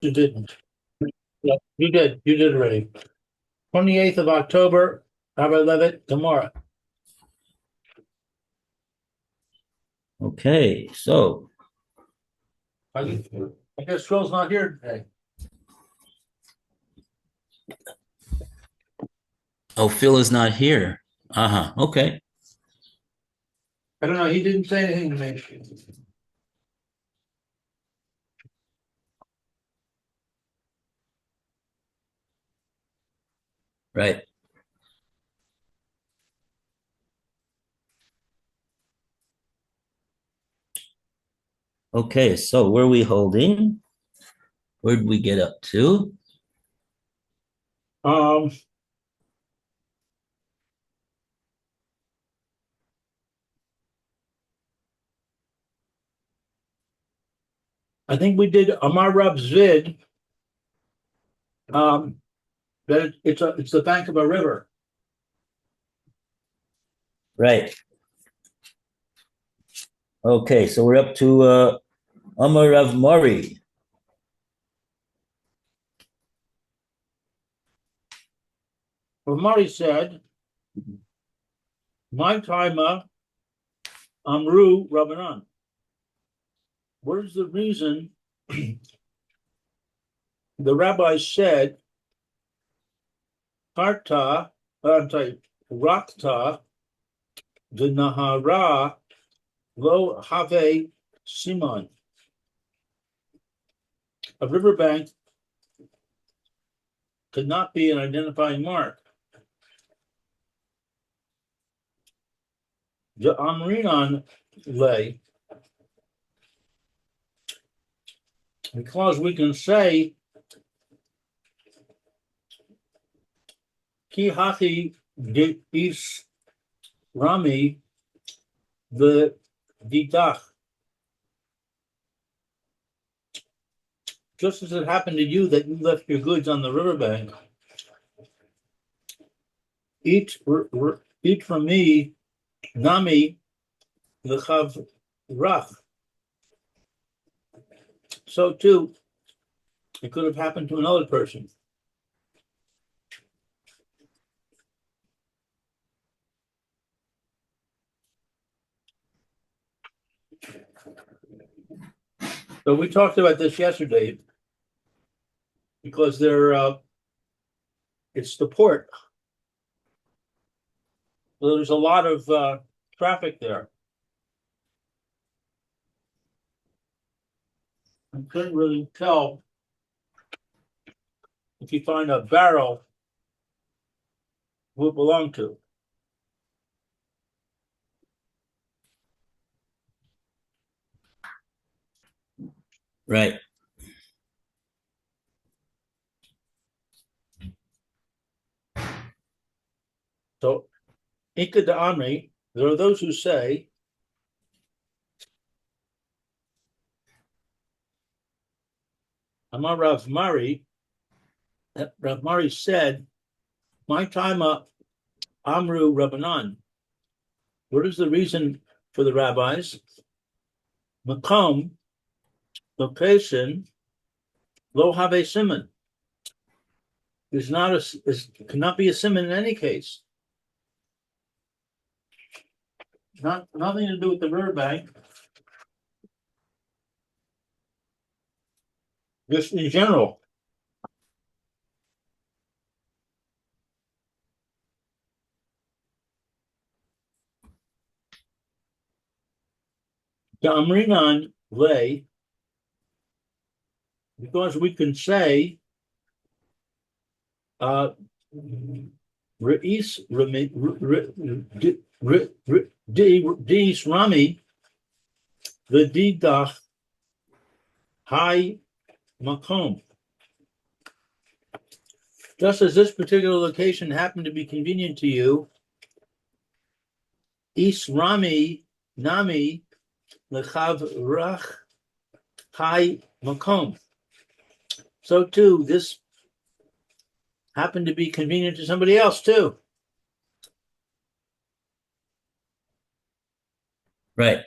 You didn't. Yeah, you did. You did already. 28th of October, Rabbi Levitt, Gemora. Okay, so I I guess Phil's not here today. oh, Phil is not here. Uh-huh. Okay. I don't know. He didn't say anything to me. Right. Okay, so where are we holding? Where did we get up to? Um, I think we did Amar Rav Zvid. Um, that it's the bank of a river. Right. Okay, so we're up to Amar Rav Mari. Ramari said, "My timer Amru Rabbanan." What is the reason the rabbi said, "Karta," I'm sorry, "Rakta the Nahara lo have Simon." A riverbank could not be an identifying mark. The Amrinon lay, because we can say, Ki hachi de is Rami the Didach. Just as it happened to you that you left your goods on the riverbank, eat from me, Nami lechav rach. So too, it could have happened to another person. So we talked about this yesterday because it's the port. So there's a lot of traffic there. I couldn't really tell if you find a barrel who it belonged to. Right. So Ika de Amri, there are those who say, Amar Rav Mari, that Rav Mari said, my time up, Amru Rabbanan. What is the reason for the rabbis? Makom, location, lo have a simon. Is not cannot be a simon in any case. Nothing to do with the riverbank. Just in general. The Amrinan lay, because we can say Reis Dis Rami the Didach High Makom. Just as this particular location happened to be convenient to you, Is Rami Nami Lechav Rach High Makom. So too, this happened to be convenient to somebody else too. Right.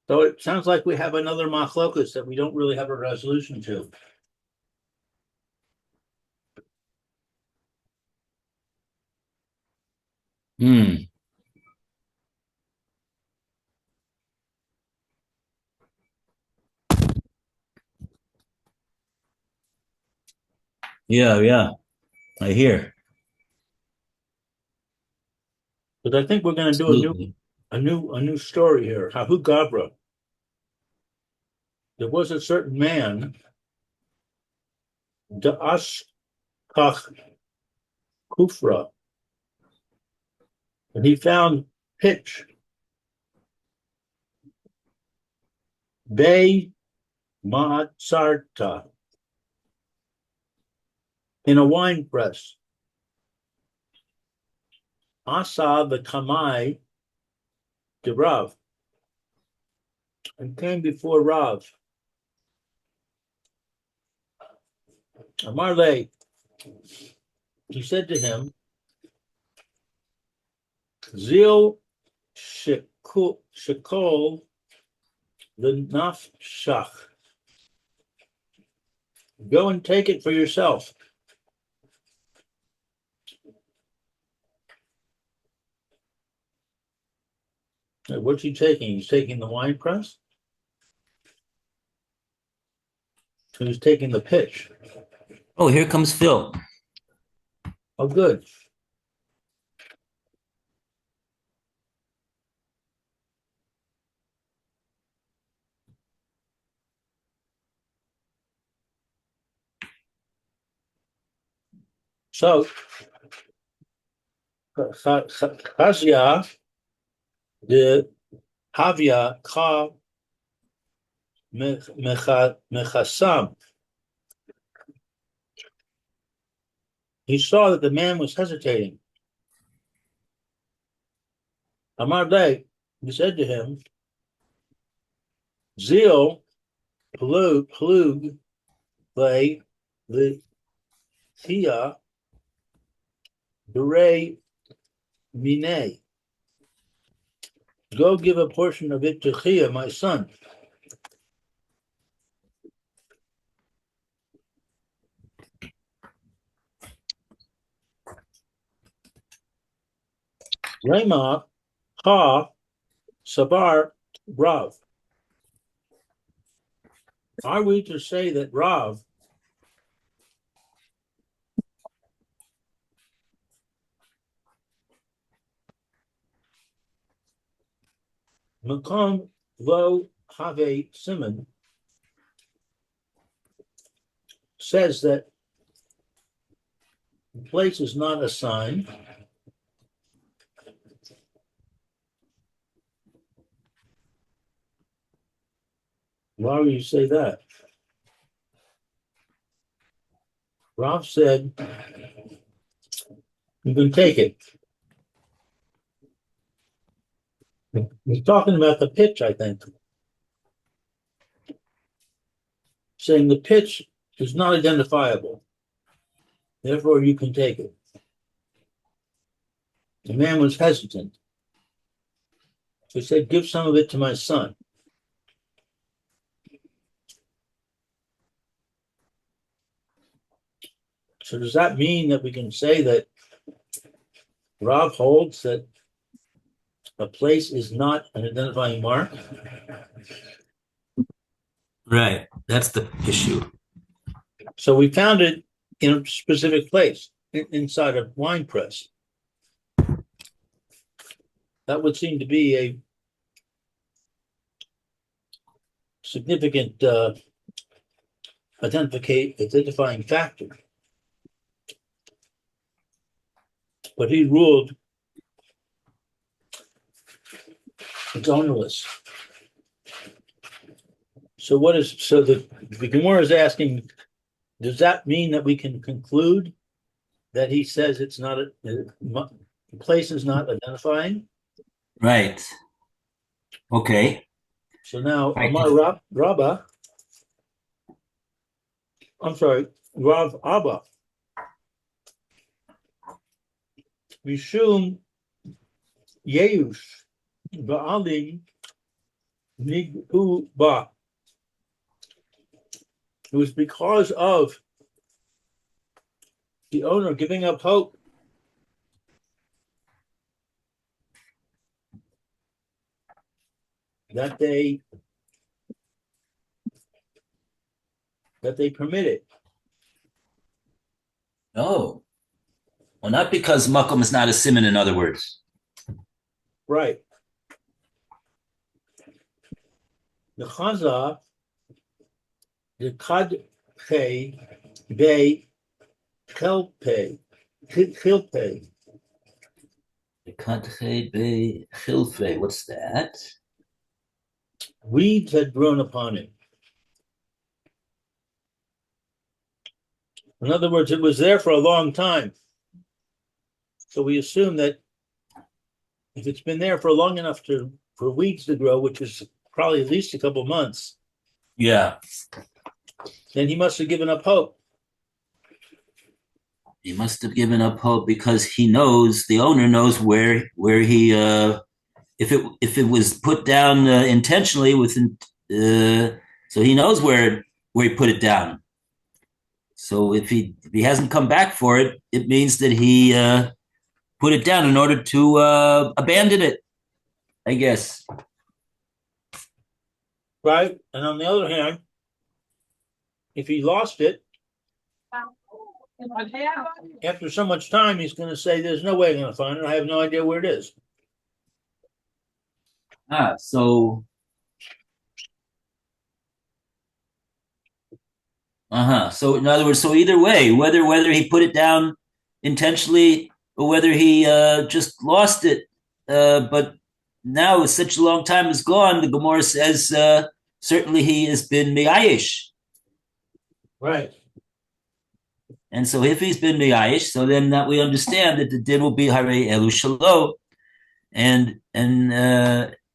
So it sounds like we have another machlokus that we don't really have a resolution to. Hmm. Yeah. I hear. But I think we're going to do Absolutely. a new story here. Hahu Gabra. There was a certain man, Da'ash Kach Kufra, and he found pitch, Bay Ma'atzarta, in a wine press. Asa the Kamai de Rav, and came before Rav. Amarle, he said to him, Zil Shekol the Nafshach. Go and take it for yourself. What's he taking? He's taking the wine press? So he's taking the pitch. Oh, here comes Phil. Oh, good. So Chazia de Havia Ka Mechasam. He saw that the man was hesitating. Amar Le, he said to him, Zeal plug lay the Thea Bere Mine. Go give a portion of it to Chia, my son. Rema Ha Sabar Rav. Are we to say that Rav Makom Lo Have Simon says that the place is not a sign? Why would you say that? Rav said, you can take it. He's talking about the pitch, I think. Saying the pitch is not identifiable. Therefore, you can take it. The man was hesitant. So he said, give some of it to my son. So does that mean that we can say that Rav holds that a place is not an identifying mark? Right. That's the issue. So we found it in a specific place, inside a wine press. That would seem to be a significant identifying factor. But he ruled it's ownerless. So the Gemora is asking, does that mean that we can conclude that he says it's not the place is not identifying? Right. Okay. So now Right. Amar Rabba, I'm sorry, Rav Abba, Mishum Yeush Ba'alim Niguba. It was because of the owner giving up hope that they permit it. Oh, well, not because makom is not a simon, in other words. Right. The chaza, the kadche be chelpe, chilpe. What's that? Weeds had grown upon it. In other words, it was there for a long time. So we assume that if it's been there for long enough for weeds to grow, which is probably at least a couple months, Yeah, then he must have given up hope. he must have given up hope because he knows, the owner knows where he if it was put down intentionally so he knows where he put it down. So if he hasn't come back for it, it means that he put it down in order to abandon it, I guess. Right? And on the other hand, if he lost it, after so much time, he's going to say, there's no way I'm going to find it. I have no idea where it is. So So in other words, so either way, whether he put it down intentionally or whether he just lost it, but now such a long time is gone, the Gemora says certainly he has been miyayish. Right. And so if he's been miyayish, so then that we understand that the din will be hare elu shalo, and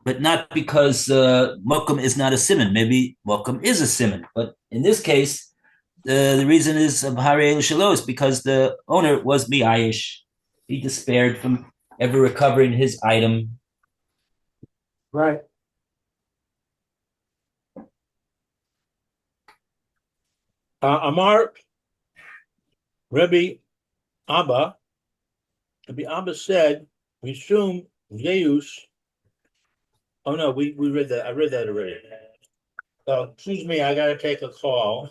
but not because mokum is not a simon. Maybe mokum is a simon, but in this case, the reason is of hare elu shalo is because the owner was miyayish. He despaired from ever recovering his item. Right. Amar Rabbi Abba said, Rishum Yeus. Oh no, we read that. I read that already. Excuse me, I gotta take a call.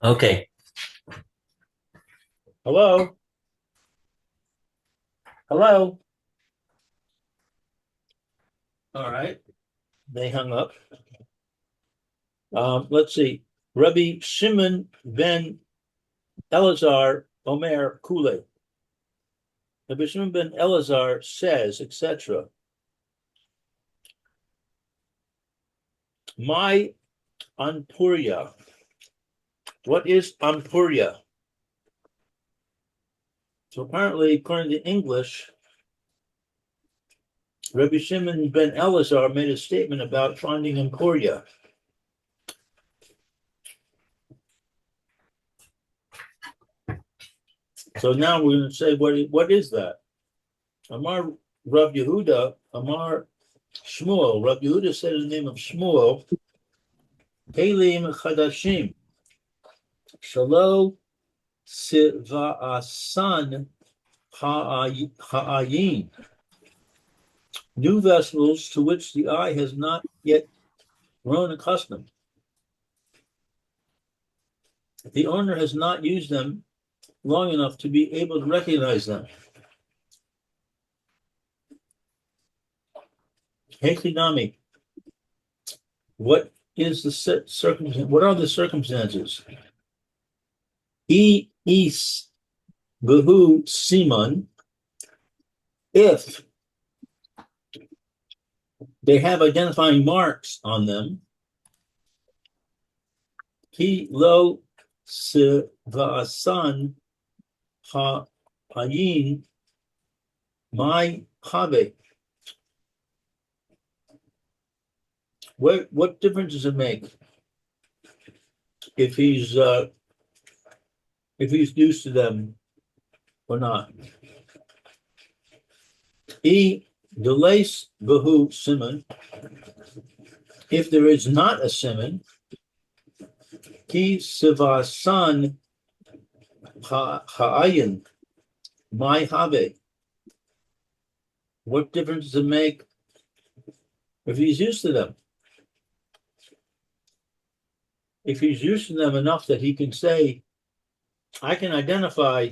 Okay. Hello? Hello? All right. They hung up. Let's see. Rabbi Shimon ben Elazar Omer Kule. Rabbi Shimon ben Elazar says, etc. My Anpuria. What is Anpuria? So apparently, according to English, Rabbi Shimon ben Elazar made a statement about finding Emporia. So now we're going to say, what is that? Amar Rav Yehuda, Amar Shmuel. Rav Yehuda said in the name of Shmuel, Kelim Chadashim, Shalo Siva'asan Ha'ayin. New vessels to which the eye has not yet grown accustomed. The owner has not used them long enough to be able to recognize them. Hekinami, what is the circumstance? What are the circumstances? Is behu siman, if they have identifying marks on them. Ki lo siva'asan ha'ayin my habe. What difference does it make if he's used to them or not? E Delays Bahu Simon. If there is not a Simon, Ki Sivasan Ha'ayin, my Habe. What difference does it make if he's used to them? If he's used to them enough that he can say, I can identify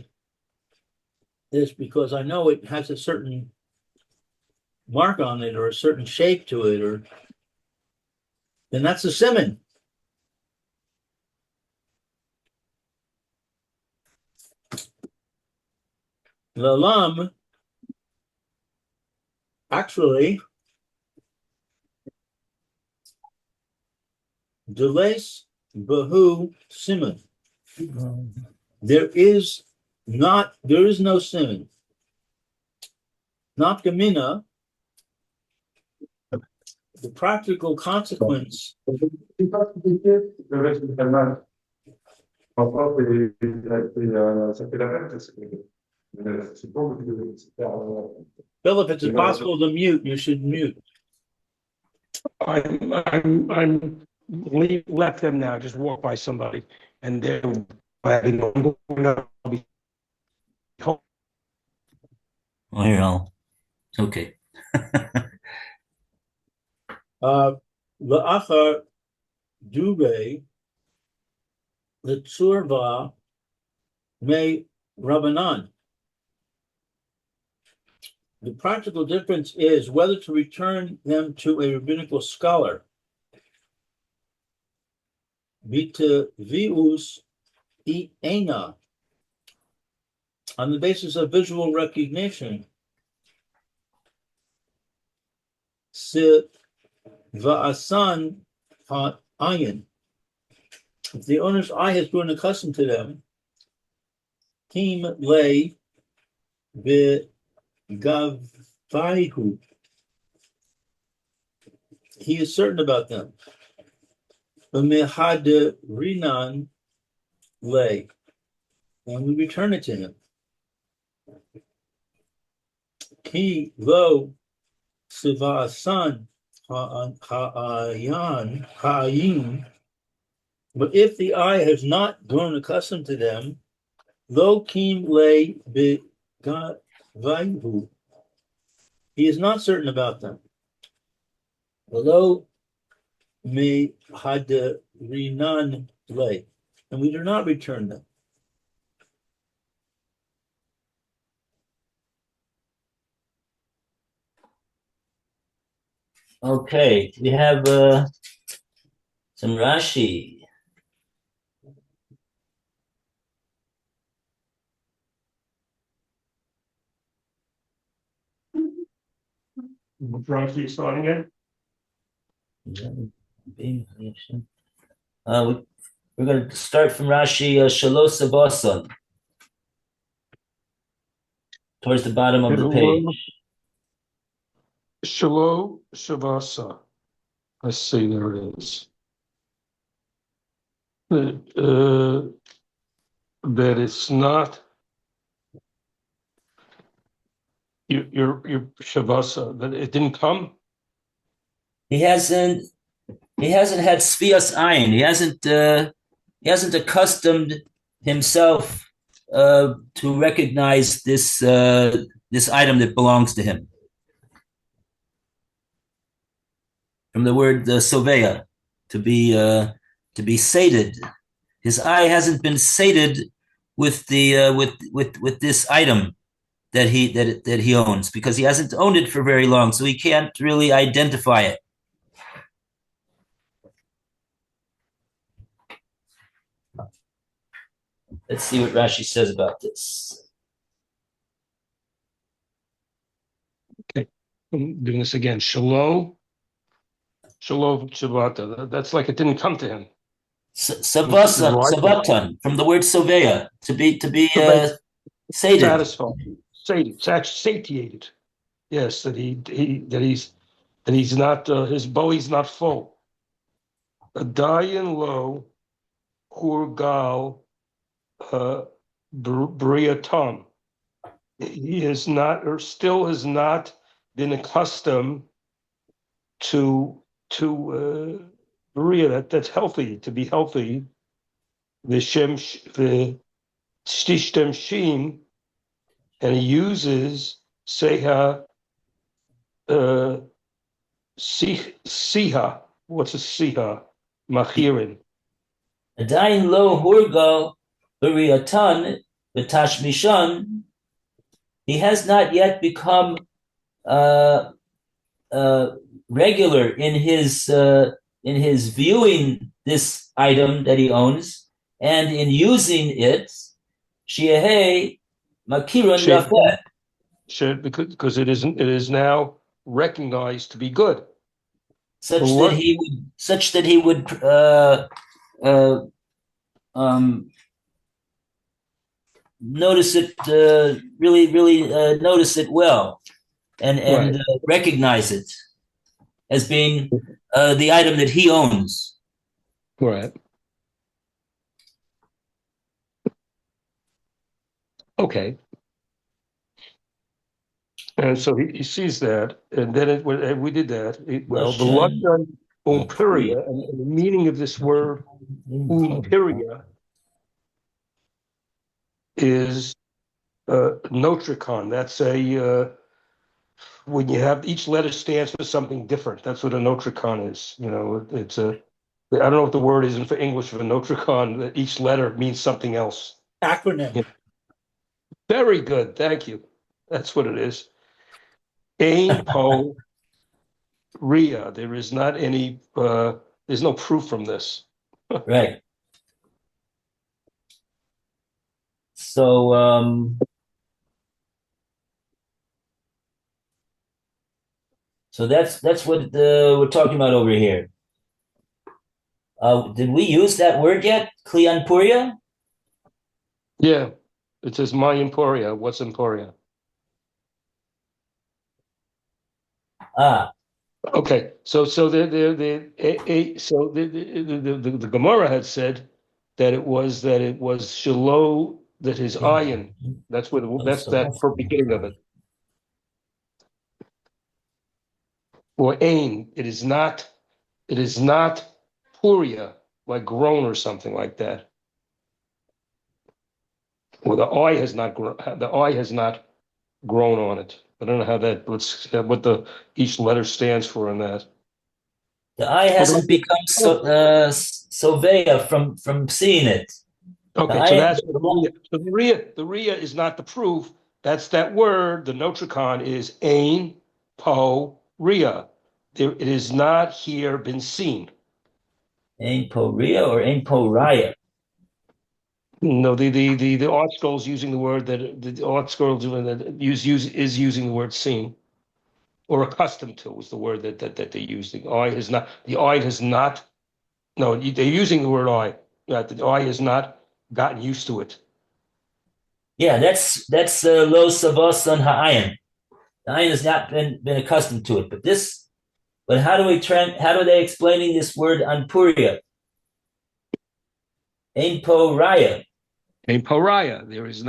this because I know it has a certain mark on it or a certain shape to it, or then that's a simon. The lam actually delays bahu simon. There is no simon. Not gamina. The practical consequence Philip, it's impossible to mute. You should mute. I'm left them now. Just walk by somebody, and they're Oh, here, okay. La'achar dure l'tzurva me rabbanan. The practical difference is whether to return them to a rabbinical scholar. Bita vius e ena, on the basis of visual recognition. Se va'asan ha'ayin. If the owner's eye has grown accustomed to them, kim lay Gavaihu. He is certain about them. Mehad Rinan lay. And we return it to him. Ki lo sivasan ha'ayin. But if the eye has not grown accustomed to them, lo kim lay Vaihu. He is not certain about them. Although me had rinan lay, and we do not return them. Okay, we have some Rashi. Rashi starting it. We're going to start from Rashi Shalosh Sabasan towards the bottom of the page. Shalo Shavasa. Let's see, there it is. That it's not your Shavasa, that it didn't come. He hasn't had Svias Ayin. He hasn't accustomed himself to recognize this item that belongs to him. From the word sovea, to be sated. His eye hasn't been sated with the with this item that he owns, because he hasn't owned it for very long, so he can't really identify it. Let's see what Rashi says about this. Okay, I'm doing this again. Shalo Shavata. That's like it didn't come to him. Savatan, from the word sovea, to be sated, satisfied, satiated. Yes, that he's not his belly's not full. Adayin lo hurgal briatam. He is not, or still has not been accustomed to Maria, that's healthy, to be healthy. The Shtishtem Shim, and he uses Seha Siha. What's a Siha? Machirin. Adain lo hurga b'riatan b'tashmishan. He has not yet become uh, regular in his viewing this item that he owns and in using it. Shiahei makiran lafeh, Because it is now recognized to be good. such What? that he would uh, notice it really notice it well and Right. recognize it as being the item that he owns. Right. Okay. And so he sees that, and then when we did that, the Lashon Umpiria, and the meaning of this word Umpiria is notricon. That's when you have each letter stands for something different. That's what a notricon is. It's I don't know what the word is for English for a notricon. That each letter means something else. Acronym. Yeah. Very good. Thank you. That's what it is. Ein po ria. There is not any. There's no proof from this. Right. So that's what we're talking about over here. Did we use that word yet? Klianpuria? Yeah. It says my emporia. What's emporia? Ah, Okay, so the Gemara had said that it was Shiloh, that his ayin. That's that for beginning of it. Or ain. It is not puria, like grown or something like that. Or the eye has not grown on it. I don't know how what the each letter stands for in that. the eye hasn't become sovea from seeing it. Okay, so that's the Ria is not the proof. That's that word. The notricon is Ein Po Ria. It is not here been seen. Ein po ria or ein po raya? No, the art scroll is using the word that the art scroll is using the word seen or accustomed to was the word that they use. The eye has not. The eye has not. No, they're using the word eye. Yeah, the eye has not gotten used to it. Yeah, that's lo savos on ha'ayin. The ayin has not been accustomed to it, but how do they explaining this word anpuria? Ein po raya. A pariah. It is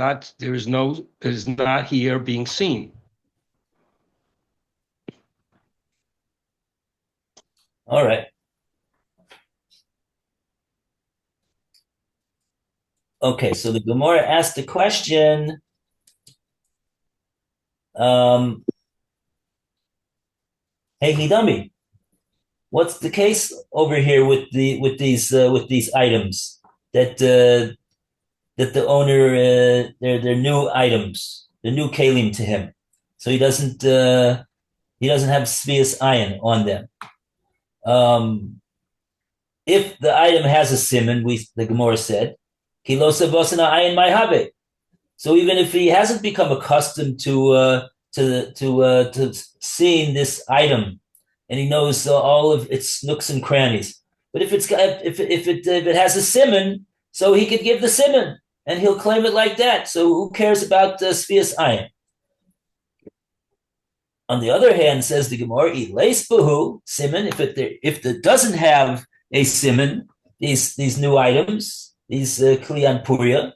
not here being seen. All right. Okay, so the Gemara asked the question. Hey Hidami, what's the case over here with these items that the owner they're new items, the new kalim to him, so he doesn't have svias ayin on them. If the item has a siman, the Gemara said, kilosa vosana ayin my habe. So even if he hasn't become accustomed to seeing this item, and he knows all of its nooks and crannies, but if it has a siman, so he could give the siman, and he'll claim it like that. So who cares about the svias ayin? On the other hand, says the Gemara, ileis buhu siman. If it doesn't have a siman, these new items, these klian puria.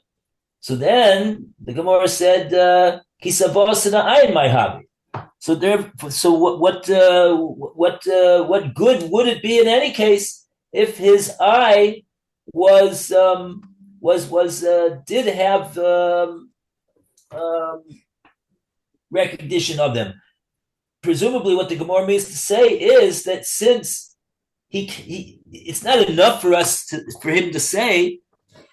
So then the Gemara said, "Kisavosina ayin my habi." So what good would it be in any case if his eye did have um, recognition of them? Presumably, what the Gemara means to say is that since it's not enough for him to say,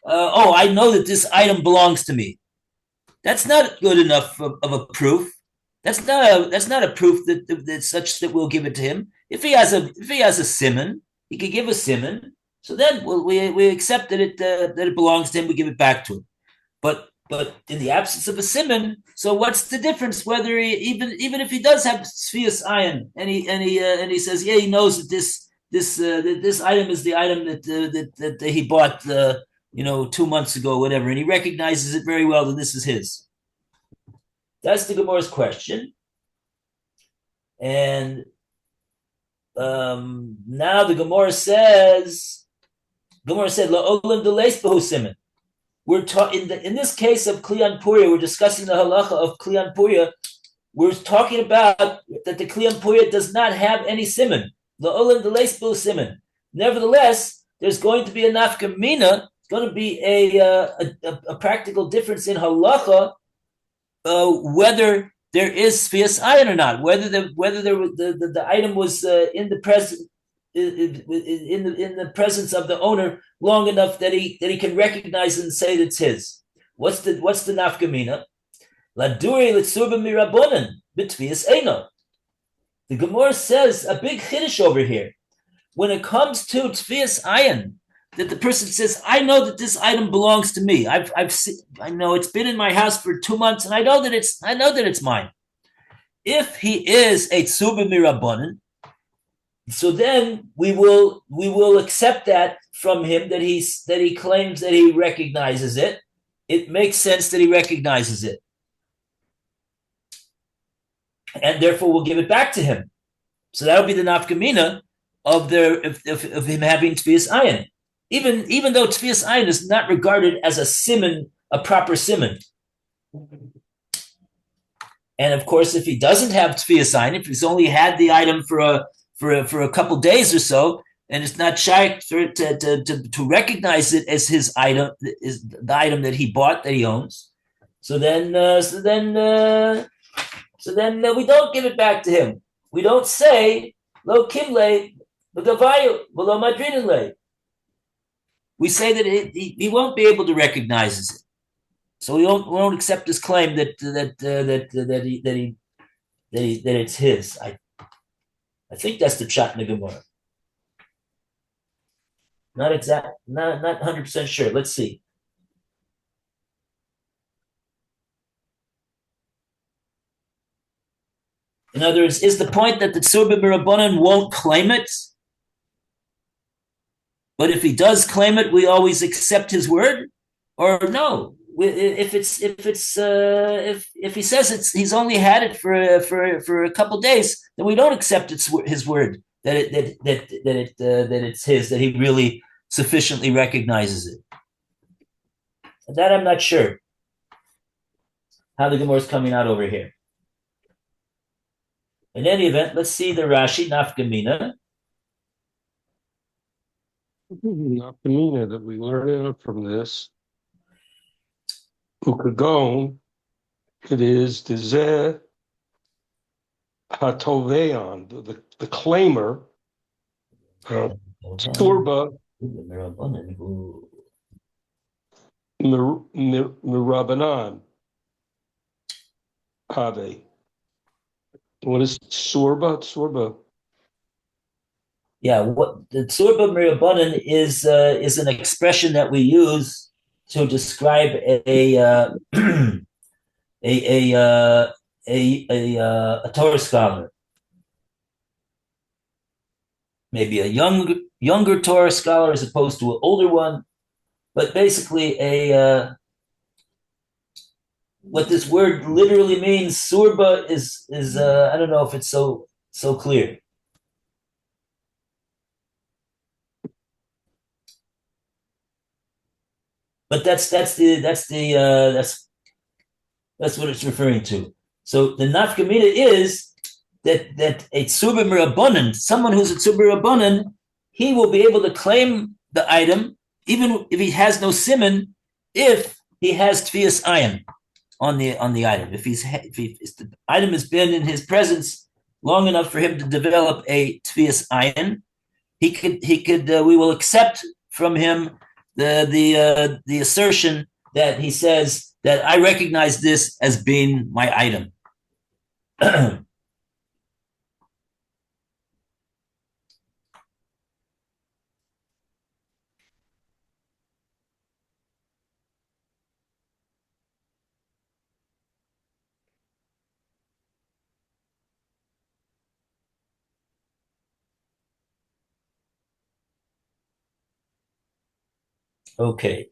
"Oh, I know that this item belongs to me." That's not good enough of a proof. That's not a proof that such that we'll give it to him. If he has a simon, he could give a simon. So then we accept that it belongs to him. We give it back to him. But in the absence of a simon, so what's the difference? Whether he even if he does have Sfias Ayin and he says, yeah, he knows that this item is the item that he bought 2 months ago, whatever, and he recognizes it very well that this is his. That's the Gemara's question. And now the Gemara said, La'olam deleis behu siman. We're in this case of Kliyan Puria, we're discussing the halacha of Kliyan Puria. We're talking about that the Kliyan Puria does not have any siman. La'olam deleis behu siman. Nevertheless, there's going to be a nafka mina. It's going to be a practical difference in halacha whether there is Sfias Ayin or not, whether the item was in the presence of the owner long enough that he can recognize it and say that it's his. What's the nafkamina? Laduri litsurba mirabonan b'tvias eino. The Gemara says a big chiddush over here. When it comes to Tvias Ayin, that the person says, I know that this item belongs to me. I know it's been in my house for 2 months, and I know that it's mine. If he is a tzuba mirabonan, so then we will accept that from him that he claims that he recognizes it. It makes sense that he recognizes it, and therefore we'll give it back to him. So that'll be the nafkamina of him having Tvias Ayin. Even though Tvias Ayin is not regarded as a simon, a proper simon. And of course, if he doesn't have Tvias Ayin, if he's only had the item for a couple days or so, and it's not shy to recognize it as his item, is the item that he bought, that he owns, so then we don't give it back to him. We don't say lo kimle v'gavayu v'lo madrinle. We say that he won't be able to recognize it, so we won't accept his claim that it's his. I think that's the pshat in the Gemara. Not 100% sure. Let's see. In other words, is the point that the Tzurba B'Rabbanan won't claim it? But if he does claim it, we always accept his word, or no? If he says he's only had it for a couple days, then we don't accept his word that it's his, that he really sufficiently recognizes it. And that I'm not sure how the Gemara is coming out over here. In any event, let's see the Rashi Nafkamina. Nafkamina that we learn from this. Ukagon, it is the Zeh Hatoveon, the claimer, Turba Mirabanan Have. What is Sorba? Yeah, what the Tzurba Mirabanan is an expression that we use to describe a Torah scholar, maybe a younger Torah scholar as opposed to an older one, but basically what this word literally means, surba, is I don't know if it's so clear. But that's what it's referring to. So the nafkamina is that a tzubim rabbanan, someone who's a tzubim rabbanan, he will be able to claim the item even if he has no siman, if he has tvias ayin on the item. If the item has been in his presence long enough for him to develop a tvias ayin, he could we will accept from him the assertion that he says that I recognize this as being my item. Okay.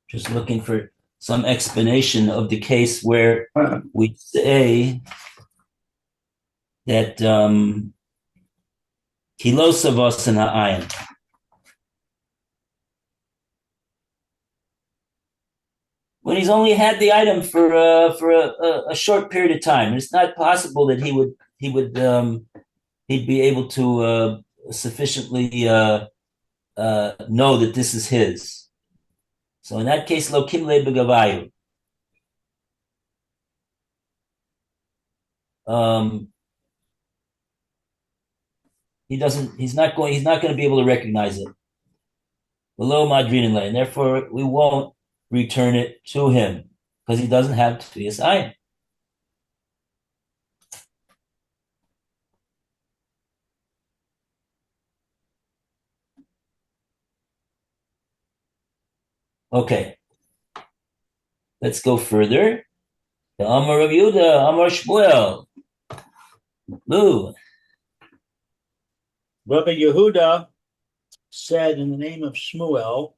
Just looking for some explanation of the case where we say that kilosavos in ha'ayin. When he's only had the item for a short period of time, it's not possible that he'd be able to sufficiently know that this is his. So in that case, lo kimle begavayu. He's not going to be able to recognize it. Below madrin, and therefore we won't return it to him because he doesn't have tvias ayin. Okay, let's go further. The Amar of Yehuda, Amar Shmuel. Lou. Rabbi Yehuda said in the name of Shmuel,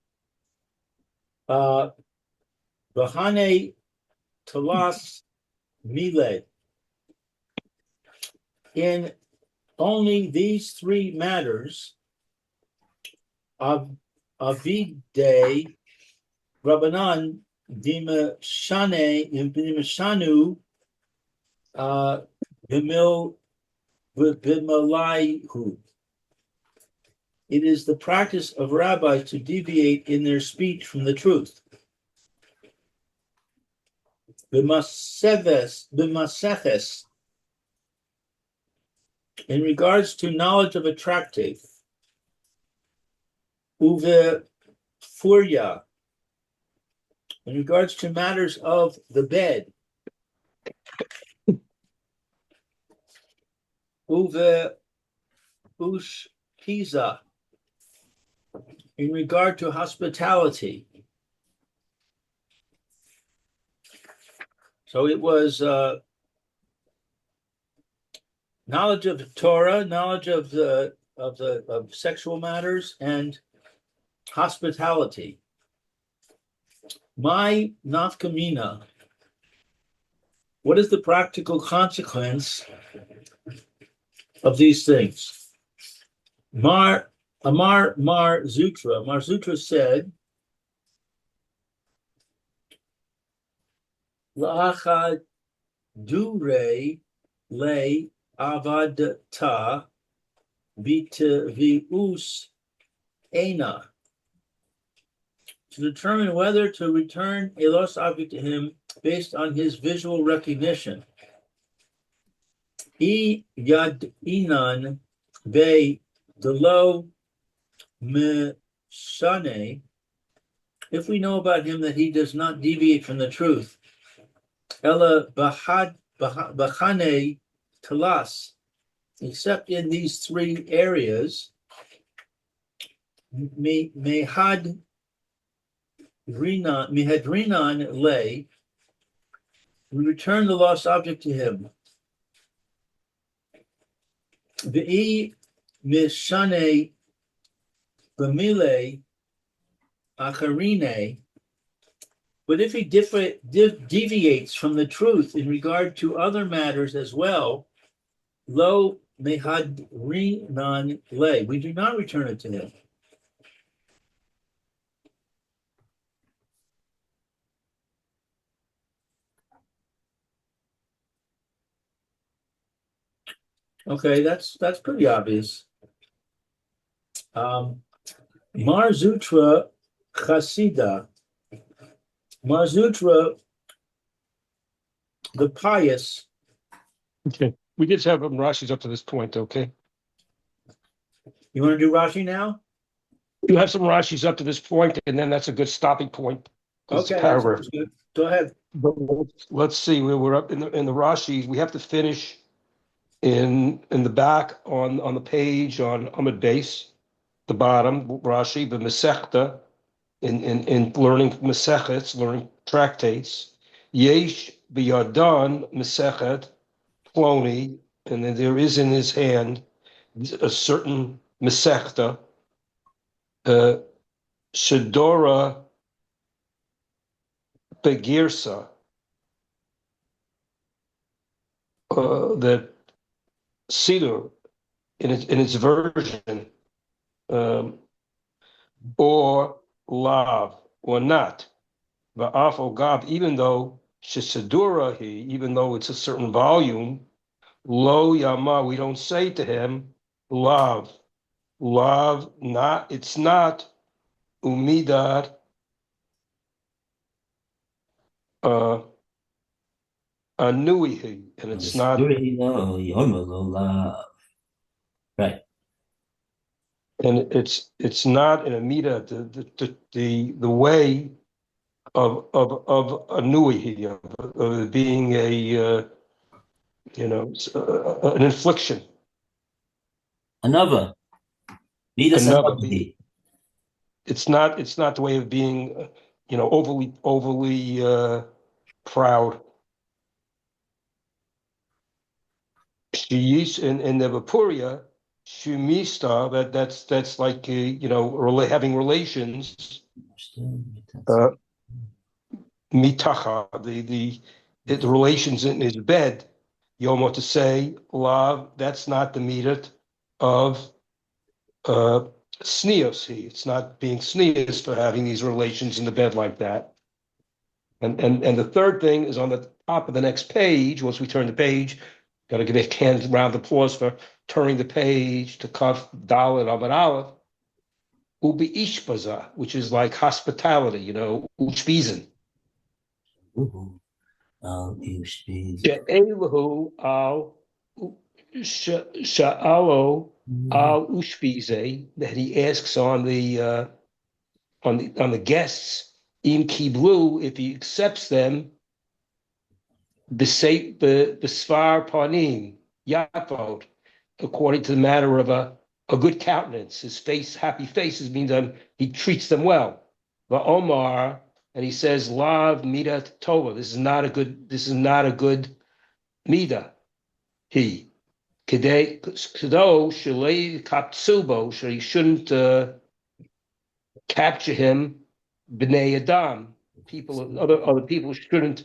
Bahane Talas Mile. In only these three matters of Avide Rabbanan Dima Shanu Bimalaihu. It is the practice of rabbis to deviate in their speech from the truth. B'maseches, in regards to knowledge of a tractate, uve furia, in regards to matters of the bed, uve ushkiza, in regard to hospitality. So it was knowledge of Torah, knowledge of sexual matters, and hospitality. My nafkamina. What is the practical consequence of these things? Mar Zutra said, La'achad dure le avadta bitvius ena, to determine whether to return a lost object to him based on his visual recognition. I yad inan be delo meshane, if we know about him that he does not deviate from the truth. Ella bachane talas, except in these three areas. Mehadrinan lay, we return the lost object to him. V'i mishane b'mile acharine, But if he deviates from the truth in regard to other matters as well, lo mehadrinan le, we do not return it to him. Okay, that's pretty obvious. Mar Zutra Chasida. Mar Zutra, the pious. Okay. We just have Rashi's up to this point, okay? You want to do Rashi now? You have some Rashi's up to this point, and then that's a good stopping point. Okay, Paragraph. that's good. Go ahead. But let's see where we're up in the Rashi's. We have to finish in the back on the page on Amud Beis, the bottom Rashi, the Masechta, in learning Masechets, learning tractates. Yesh biyadon Masechet Ploni, and then there is in his hand a certain Masechta, Shedora Begirsa, that Siddur in its version, or lav, or not. Va'afo gav, even though Shesedura he, even though it's a certain volume, lo yama, we don't say to him, lav, not, it's not umidad, anuihi, and it's not. Right. And it's not an amida, the way of anuihi, of being a an infliction. Another. Another. It's not the way of being overly proud. Sheyish in the Vapuria, Shumista, that's like having relations. Mitacha, the relations in his bed. Yomo to say love. That's not the midat of sneos. It's not being sneos for having these relations in the bed like that. And the third thing is on the top of the next page. Once we turn the page, got to give a hand round of applause for turning the page to Kaf Dalet Amud Aleph. Ubi Ishbaza, which is like hospitality, Ushpizen. She'elahu al sha'alo al ushpize, that he asks on the guests in kiblu, if he accepts them, besvar panim yapod, according to the matter of a good countenance. His face, happy faces means he treats them well. The Omar, and he says, "Lav midat tova." This is not a good midah. He kedei kado shalei kaptsubo. So he shouldn't capture him. Bnei Adam, people, other people shouldn't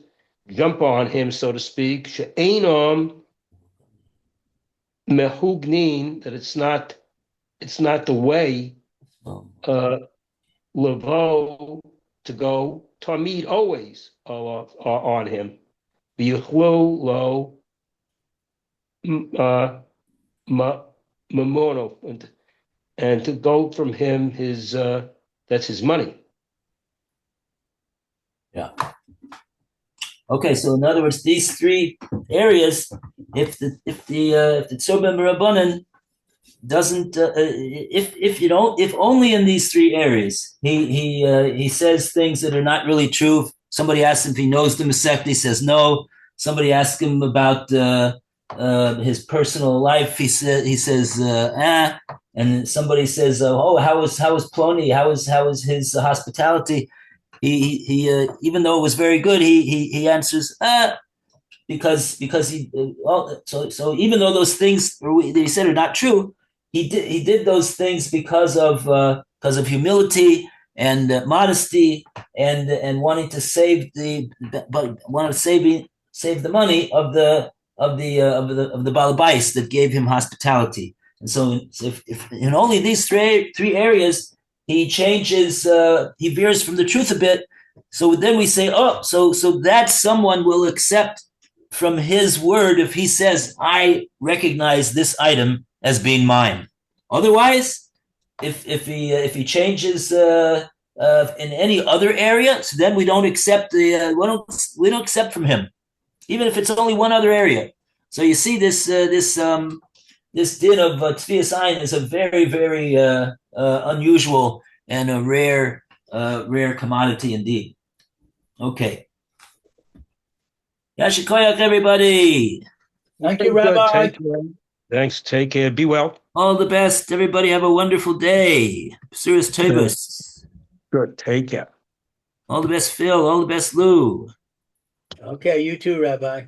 jump on him, so to speak. She'enom mehugnin, that it's not the way. Levo, to go tamid, always on him. V'yichlu lo mamono, and to go from him his that's his money. Yeah. Okay, so in other words, these three areas, if the Tzobim Rabbanan doesn't, if only in these three areas he says things that are not really true. Somebody asks him if he knows the Masechta, he says no. Somebody asks him about his personal life, he says and somebody says, oh, how was Ploni? How was his hospitality? He even though it was very good, he answers because he so even though those things that he said are not true, he did those things because of humility modesty and wanting to save save the money of the balabais that gave him hospitality. And so if in only these three areas he changes, he veers from the truth a bit. So then we say, oh, so that someone will accept from his word if he says, I recognize this item as being mine. Otherwise, if he changes in any other area, so then we don't accept we don't accept from him, even if it's only one other area. So you see this din of Tzvias Ayin is a very, very unusual and a rare commodity indeed. Okay. Yashikoyak, everybody. Thank you, Good. Rabbi. Take care. Thanks. Take care. Be well. All the best. Everybody have a wonderful day. B'suras Tobus. Good. Take care. All the best, Phil. All the best, Lou. Okay, you too, Rabbi.